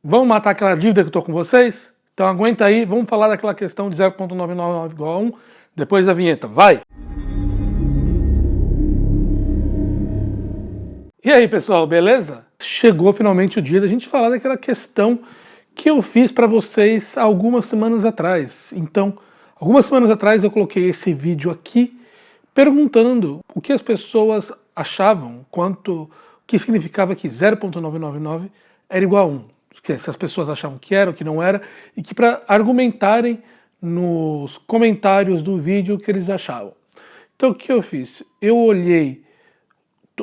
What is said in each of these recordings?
Vamos matar aquela dívida que eu estou com vocês? Então aguenta aí, vamos falar daquela questão de 0,999 igual a 1 depois da vinheta. Vai! E aí, pessoal, beleza? Chegou finalmente o dia da gente falar daquela questão que eu fiz para vocês algumas semanas atrás. Então, algumas semanas atrás eu coloquei esse vídeo aqui perguntando o que as pessoas achavam, o que significava que 0,999 era igual a 1. Se as pessoas achavam que era ou que não era, e que para argumentarem nos comentários do vídeo o que eles achavam. Então o que eu fiz? Eu olhei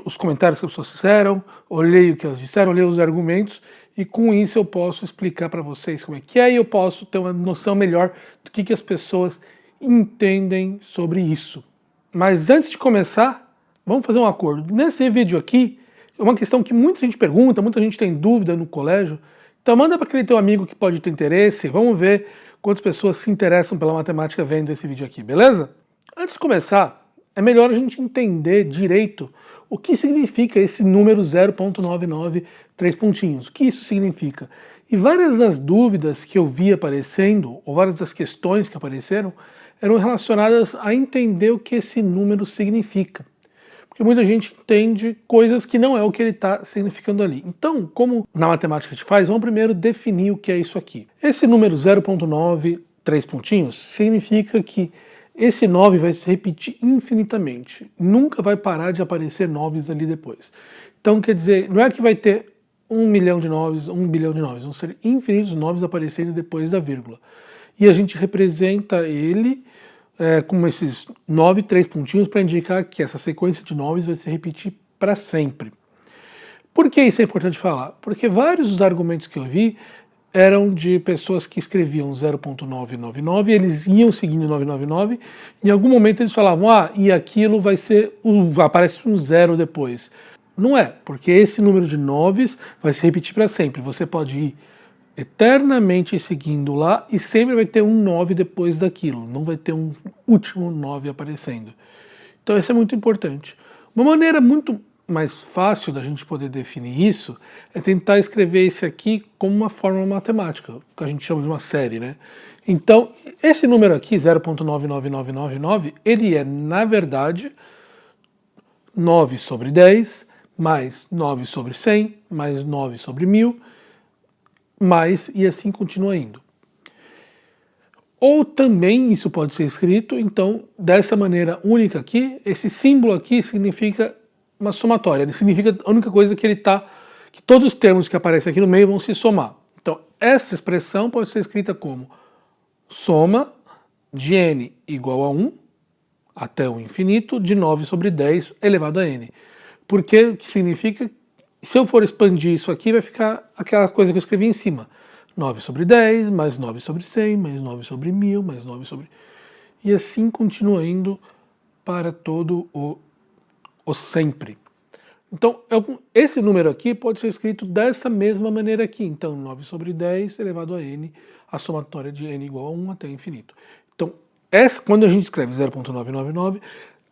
os comentários que as pessoas fizeram, olhei o que elas disseram, olhei os argumentos, e com isso eu posso explicar para vocês como é que é, e eu posso ter uma noção melhor do que as pessoas entendem sobre isso. Mas antes de começar, vamos fazer um acordo. Nesse vídeo aqui, é uma questão que muita gente pergunta, muita gente tem dúvida no colégio, então manda para aquele teu amigo que pode ter interesse, vamos ver quantas pessoas se interessam pela matemática vendo esse vídeo aqui, beleza? Antes de começar, é melhor a gente entender direito o que significa esse número 0,993 pontinhos. O que isso significa? E várias das dúvidas que eu vi aparecendo, ou várias das questões que apareceram, eram relacionadas a entender o que esse número significa. Porque muita gente entende coisas que não é o que ele está significando ali. Então, como na matemática a gente faz, vamos primeiro definir o que é isso aqui. Esse número 0,93 pontinhos significa que esse 9 vai se repetir infinitamente. Nunca vai parar de aparecer 9s ali depois. Então, quer dizer, não é que vai ter 1 milhão de 9s, 1 bilhão de 9s. Vão ser infinitos 9s aparecendo depois da vírgula. E a gente representa ele com esses 9, 3 pontinhos para indicar que essa sequência de 9s vai se repetir para sempre. Por que isso é importante falar? Porque vários dos argumentos que eu vi eram de pessoas que escreviam 0,999, eles iam seguindo 999, em algum momento eles falavam, e aquilo vai ser, aparece um zero depois. Não é, porque esse número de 9s vai se repetir para sempre. Você pode ir eternamente seguindo lá e sempre vai ter um 9 depois daquilo, não vai ter um último 9 aparecendo. Então isso é muito importante. Uma maneira muito mais fácil da gente poder definir isso é tentar escrever esse aqui como uma fórmula matemática, que a gente chama de uma série, né? Então, esse número aqui, 0,99999, ele é, na verdade, 9 sobre 10, mais 9 sobre 100, mais 9 sobre 1000, mais, e assim continua indo. Ou também isso pode ser escrito, então, dessa maneira única aqui, esse símbolo aqui significa uma somatória, ele significa a única coisa que ele está, que todos os termos que aparecem aqui no meio vão se somar. Então, essa expressão pode ser escrita como soma de n igual a 1 até o infinito de 9 sobre 10 elevado a n. Porque o que significa, se eu for expandir isso aqui, vai ficar aquela coisa que eu escrevi em cima. 9 sobre 10, mais 9 sobre 100, mais 9 sobre 1000, mais 9 sobre... E assim continua indo para todo o sempre. Então, esse número aqui pode ser escrito dessa mesma maneira aqui. Então, 9 sobre 10 elevado a n, a somatória de n igual a 1 até infinito. Então, quando a gente escreve 0,999,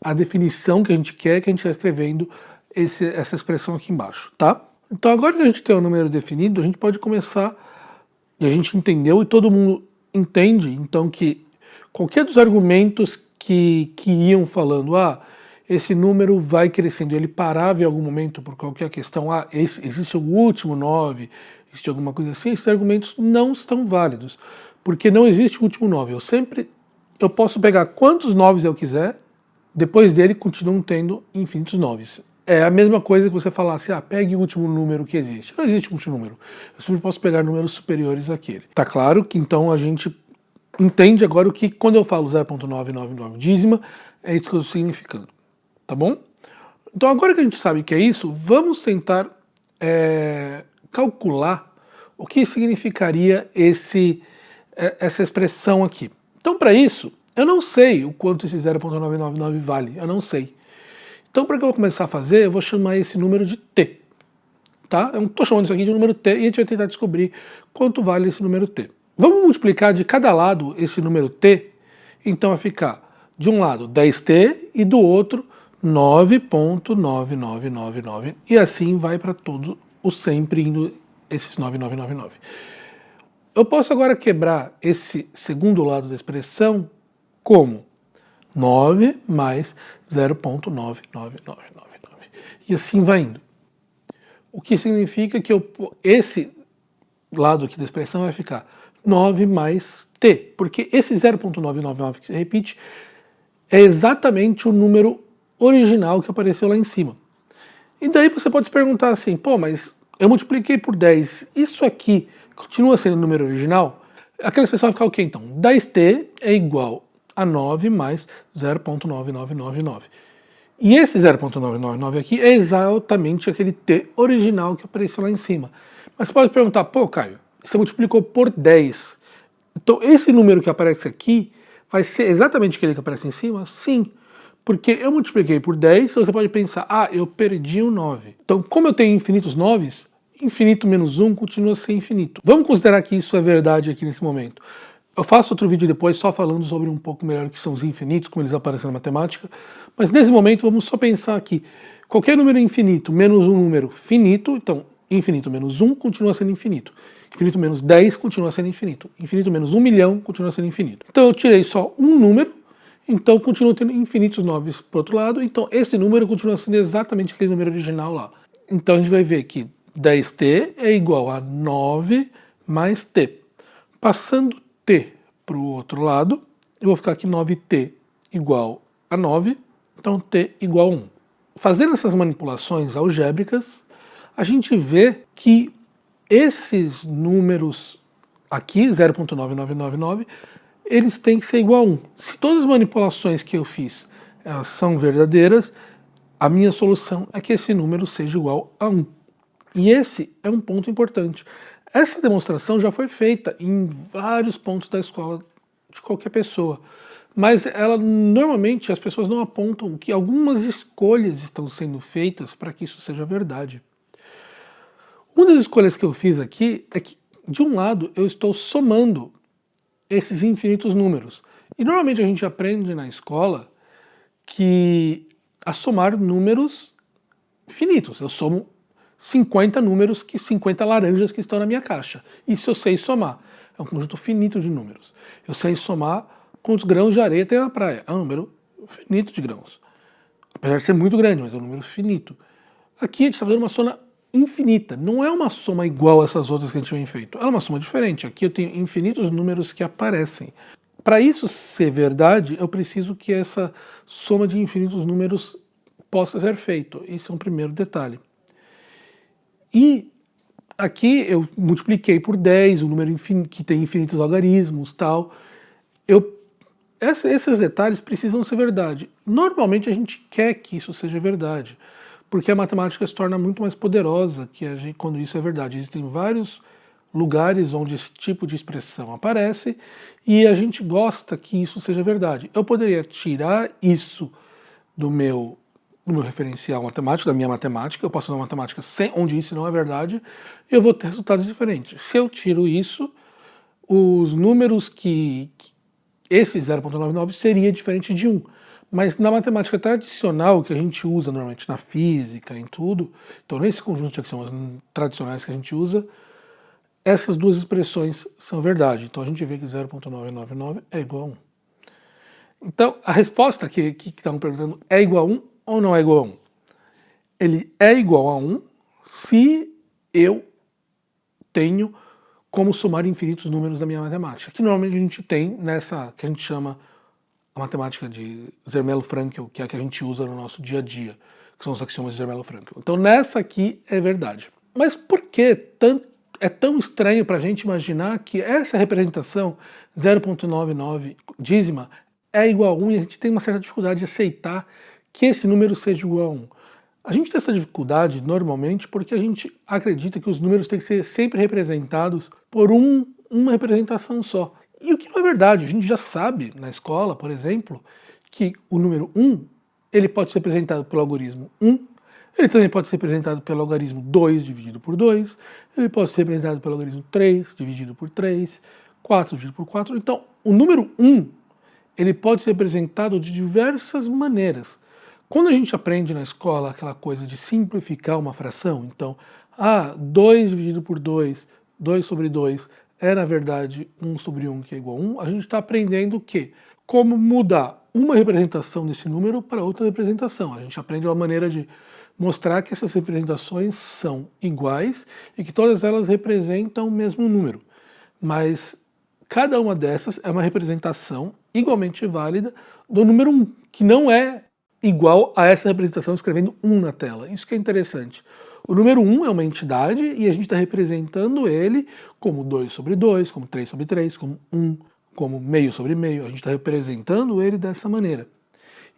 a definição que a gente quer é que a gente está escrevendo essa expressão aqui embaixo, tá? Então, agora que a gente tem o número definido, a gente pode começar, e a gente entendeu, e todo mundo entende, então, que qualquer dos argumentos que iam falando, esse número vai crescendo, ele parava em algum momento por qualquer questão, existe o último 9, existe alguma coisa assim, esses argumentos não estão válidos, porque não existe o último 9. Eu posso pegar quantos 9s eu quiser, depois dele continuam tendo infinitos 9s. É a mesma coisa que você falasse, pegue o último número que existe. Não existe um último número. Eu sempre posso pegar números superiores àquele. Tá claro que então a gente entende agora o que, quando eu falo 0,999 dízima, é isso que eu estou significando. Tá bom? Então agora que a gente sabe que é isso, vamos tentar calcular o que significaria essa expressão aqui. Então para isso, eu não sei o quanto esse 0,999 vale, eu não sei. Então para que eu vou começar a fazer, eu vou chamar esse número de t. Tá? Eu estou chamando isso aqui de número t e a gente vai tentar descobrir quanto vale esse número t. Vamos multiplicar de cada lado esse número t, então vai ficar de um lado 10t e do outro 9,9999 e assim vai para todo o sempre indo esses 9,999. Eu posso agora quebrar esse segundo lado da expressão como 9 mais 0,99999. E assim vai indo. O que significa que esse lado aqui da expressão vai ficar 9 mais t, porque esse 0,999 que se repite é exatamente o número original que apareceu lá em cima. E daí você pode se perguntar assim, pô, mas eu multipliquei por 10, isso aqui continua sendo o número original? Aquela expressão vai ficar o quê então? 10t é igual a 9 mais 0,9999. E esse 0,999 aqui é exatamente aquele t original que apareceu lá em cima. Mas você pode perguntar, pô, Caio, você multiplicou por 10. Então esse número que aparece aqui vai ser exatamente aquele que aparece em cima? Sim, porque eu multipliquei por 10, você pode pensar, ah, eu perdi um 9. Então como eu tenho infinitos 9, infinito menos 1 continua a ser infinito. Vamos considerar que isso é verdade aqui nesse momento. Eu faço outro vídeo depois só falando sobre um pouco melhor o que são os infinitos, como eles aparecem na matemática, mas nesse momento vamos só pensar aqui. Qualquer número infinito menos um número finito, então infinito menos 1 continua sendo infinito. Infinito menos 10 continua sendo infinito. Infinito menos 1 milhão continua sendo infinito. Então eu tirei só um número, então continuo tendo infinitos 9 por outro lado, então esse número continua sendo exatamente aquele número original lá. Então a gente vai ver que 10t é igual a 9 mais t. Passando t para o outro lado, eu vou ficar aqui 9t igual a 9, então t igual a 1. Fazendo essas manipulações algébricas, a gente vê que esses números aqui, 0,9999, eles têm que ser igual a 1. Se todas as manipulações que eu fiz elas são verdadeiras, a minha solução é que esse número seja igual a 1. E esse é um ponto importante. Essa demonstração já foi feita em vários pontos da escola de qualquer pessoa, mas ela normalmente as pessoas não apontam que algumas escolhas estão sendo feitas para que isso seja verdade. Uma das escolhas que eu fiz aqui é que, de um lado, eu estou somando esses infinitos números. E normalmente a gente aprende na escola que a somar números finitos. Eu somo 50 números, 50 laranjas que estão na minha caixa. Isso eu sei somar. É um conjunto finito de números. Eu sei somar quantos grãos de areia tem na praia. É um número finito de grãos. Apesar de ser muito grande, mas é um número finito. Aqui a gente está fazendo uma soma infinita. Não é uma soma igual a essas outras que a gente vem feito. É uma soma diferente. Aqui eu tenho infinitos números que aparecem. Para isso ser verdade, eu preciso que essa soma de infinitos números possa ser feita. Isso é um primeiro detalhe. E aqui eu multipliquei por 10, um número que tem infinitos logaritmos e tal. Esses detalhes precisam ser verdade. Normalmente a gente quer que isso seja verdade, porque a matemática se torna muito mais poderosa quando isso é verdade. Existem vários lugares onde esse tipo de expressão aparece e a gente gosta que isso seja verdade. Eu poderia tirar isso do meu referencial matemático, da minha matemática, eu posso usar uma matemática onde isso não é verdade, e eu vou ter resultados diferentes. Se eu tiro isso, os números esse 0,99 seria diferente de 1. Mas na matemática tradicional, que a gente usa normalmente na física, em tudo, então nesse conjunto de axiomas tradicionais que a gente usa, essas duas expressões são verdade. Então a gente vê que 0,999 é igual a 1. Então a resposta que estavam perguntando é igual a 1 ou não é igual a 1? Ele é igual a 1 se eu tenho como somar infinitos números da minha matemática, que normalmente a gente tem nessa, que a gente chama a matemática de Zermelo-Fraenkel, que é a que a gente usa no nosso dia a dia, que são os axiomas de Zermelo-Fraenkel. Então nessa aqui é verdade. Mas por que é tão estranho para a gente imaginar que essa representação 0,99 dízima é igual a 1 e a gente tem uma certa dificuldade de aceitar que esse número seja igual a 1? A gente tem essa dificuldade normalmente porque a gente acredita que os números têm que ser sempre representados por uma representação só. E o que não é verdade. A gente já sabe na escola, por exemplo, que o número 1 ele pode ser representado pelo algarismo 1, ele também pode ser representado pelo algarismo 2 dividido por 2, ele pode ser representado pelo algarismo 3 dividido por 3, 4 dividido por 4. Então, o número 1 ele pode ser representado de diversas maneiras. Quando a gente aprende na escola aquela coisa de simplificar uma fração, então 2 dividido por 2, 2 sobre 2, é na verdade 1 sobre 1 que é igual a 1, a gente está aprendendo que como mudar uma representação desse número para outra representação. A gente aprende uma maneira de mostrar que essas representações são iguais e que todas elas representam o mesmo número. Mas cada uma dessas é uma representação igualmente válida do número 1, que não é igual a essa representação escrevendo 1 na tela. Isso que é interessante. O número 1 é uma entidade e a gente está representando ele como 2 sobre 2, como 3 sobre 3, como 1, como meio sobre meio. A gente está representando ele dessa maneira.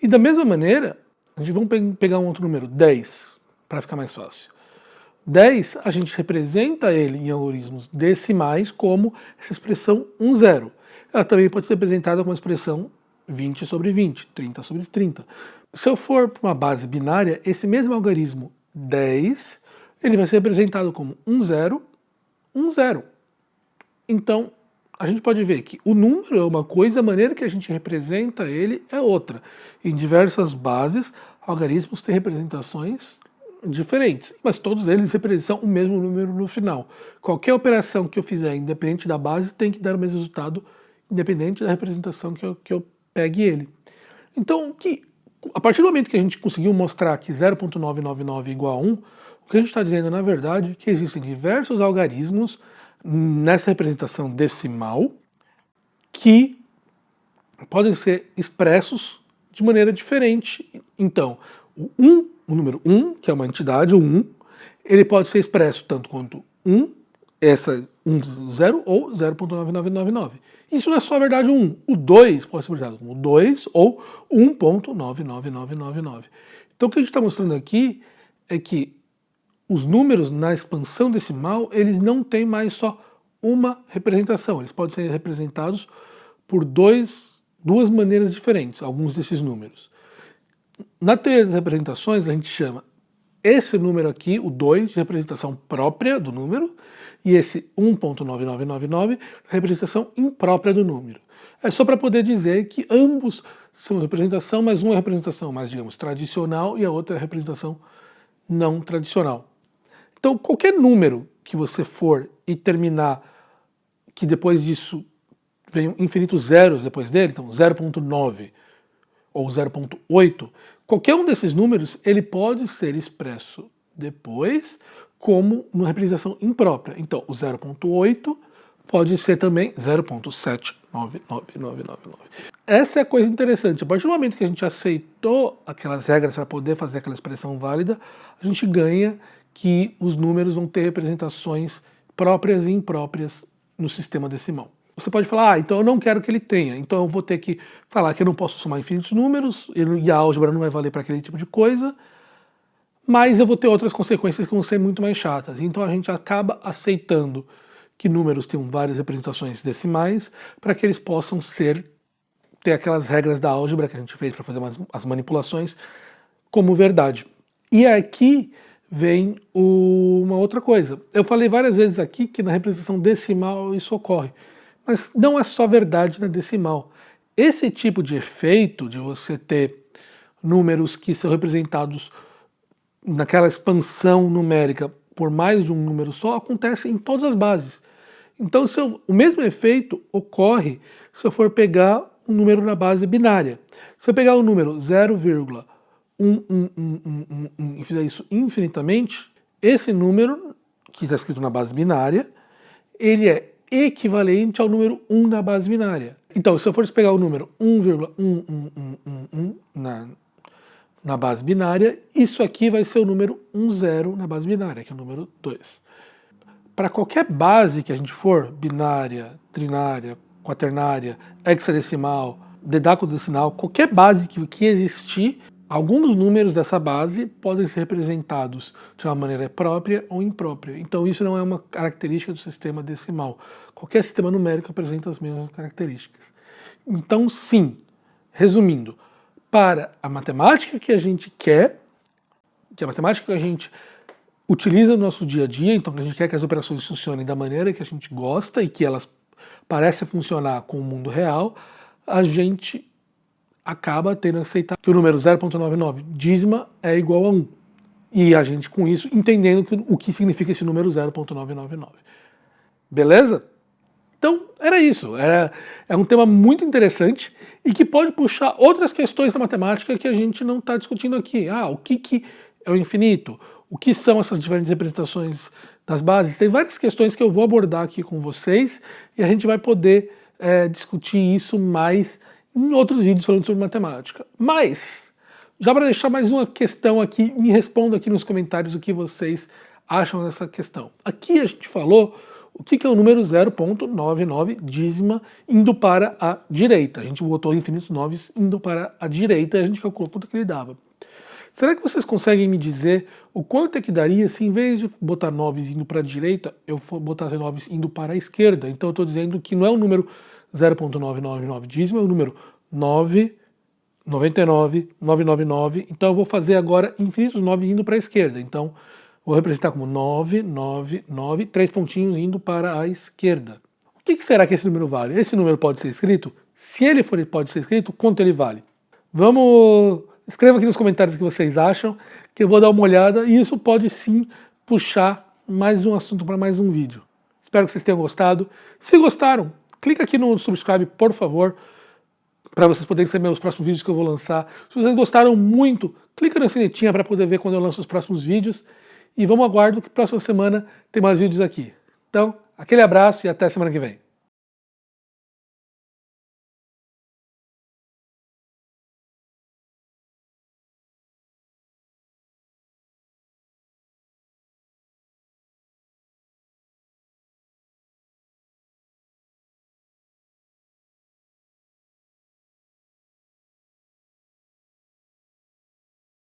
E da mesma maneira, a gente vai pegar um outro número, 10, para ficar mais fácil. 10, a gente representa ele em algoritmos decimais como essa expressão 1, 0. Ela também pode ser representada como a expressão 20 sobre 20, 30 sobre 30. Se eu for para uma base binária, esse mesmo algarismo 10, ele vai ser representado como 1, 0, 1, 0. Então, a gente pode ver que o número é uma coisa, a maneira que a gente representa ele é outra. Em diversas bases, algarismos têm representações diferentes, mas todos eles representam o mesmo número no final. Qualquer operação que eu fizer, independente da base, tem que dar o mesmo resultado, independente da representação que eu pegue ele. Então, a partir do momento que a gente conseguiu mostrar que 0.999 é igual a 1, o que a gente está dizendo, na verdade, é que existem diversos algarismos nessa representação decimal que podem ser expressos de maneira diferente. Então, o número 1, que é uma entidade, o 1, ele pode ser expresso tanto quanto 1, essa 1, 0 ou 0.9999. Isso não é só a verdade 1. O 2 pode ser representado como 2 ou 1.99999. Então o que a gente está mostrando aqui é que os números na expansão decimal, eles não têm mais só uma representação. Eles podem ser representados por duas maneiras diferentes, alguns desses números. Na teoria das representações, a gente chama esse número aqui, o 2, de representação própria do número, e esse 1.9999, representação imprópria do número. É só para poder dizer que ambos são representação, mas um é representação mais, digamos, tradicional e a outra é representação não tradicional. Então, qualquer número que você for e terminar, que depois disso vem infinitos zeros depois dele, então 0.9 ou 0.8, qualquer um desses números ele pode ser expresso depois como uma representação imprópria. Então, o 0.8 pode ser também 0.79999. Essa é a coisa interessante. A partir do momento que a gente aceitou aquelas regras para poder fazer aquela expressão válida, a gente ganha que os números vão ter representações próprias e impróprias no sistema decimal. Você pode falar, então eu não quero que ele tenha, então eu vou ter que falar que eu não posso somar infinitos números, e a álgebra não vai valer para aquele tipo de coisa, mas eu vou ter outras consequências que vão ser muito mais chatas. Então a gente acaba aceitando que números tenham várias representações decimais para que eles possam ter aquelas regras da álgebra que a gente fez para fazer as manipulações como verdade. E aqui vem uma outra coisa. Eu falei várias vezes aqui que na representação decimal isso ocorre. Mas não é só verdade na decimal. Esse tipo de efeito de você ter números que são representados naquela expansão numérica por mais de um número só acontece em todas as bases. Então o mesmo efeito ocorre se eu for pegar um número na base binária. Se eu pegar o número 0,11111 e fizer isso infinitamente, esse número, que está escrito na base binária, ele é equivalente ao número 1 na base binária. Então, se eu for pegar o número 1,11111 na base binária, isso aqui vai ser o número 10 na base binária, que é o número 2. Para qualquer base que a gente for, binária, trinária, quaternária, hexadecimal, dedecadecimal, qualquer base que existir, alguns números dessa base podem ser representados de uma maneira própria ou imprópria. Então isso não é uma característica do sistema decimal. Qualquer sistema numérico apresenta as mesmas características. Então sim, resumindo, para a matemática que a gente quer, que é a matemática que a gente utiliza no nosso dia a dia, então a gente quer que as operações funcionem da maneira que a gente gosta e que elas parecem funcionar com o mundo real, a gente acaba tendo que aceitar que o número 0.99 dízima é igual a 1. E a gente, com isso, entendendo o que significa esse número 0.999. Beleza? Então, era isso. É um tema muito interessante e que pode puxar outras questões da matemática que a gente não está discutindo aqui. O que é o infinito? O que são essas diferentes representações das bases? Tem várias questões que eu vou abordar aqui com vocês e a gente vai poder discutir isso mais em outros vídeos falando sobre matemática. Mas, já para deixar mais uma questão aqui, me responda aqui nos comentários o que vocês acham dessa questão. Aqui a gente falou o que é o número 0.99 dízima indo para a direita. A gente botou infinitos noves indo para a direita e a gente calculou quanto que ele dava. Será que vocês conseguem me dizer o quanto é que daria se em vez de botar noves indo para a direita, eu botasse noves indo para a esquerda? Então eu estou dizendo que não é o número 0.999 dízima, é o número 999. Então eu vou fazer agora infinitos noves indo para a esquerda. Então vou representar como 999, 3 pontinhos indo para a esquerda. O que será que esse número vale? Esse número pode ser escrito? Se ele pode ser escrito, quanto ele vale? Escreva aqui nos comentários o que vocês acham, que eu vou dar uma olhada e isso pode sim puxar mais um assunto para mais um vídeo. Espero que vocês tenham gostado. Se gostaram, clica aqui no subscribe, por favor, para vocês poderem saber os próximos vídeos que eu vou lançar. Se vocês gostaram muito, clica na sinetinha para poder ver quando eu lanço os próximos vídeos. E vamos aguardar que próxima semana tem mais vídeos aqui. Então, aquele abraço e até semana que vem.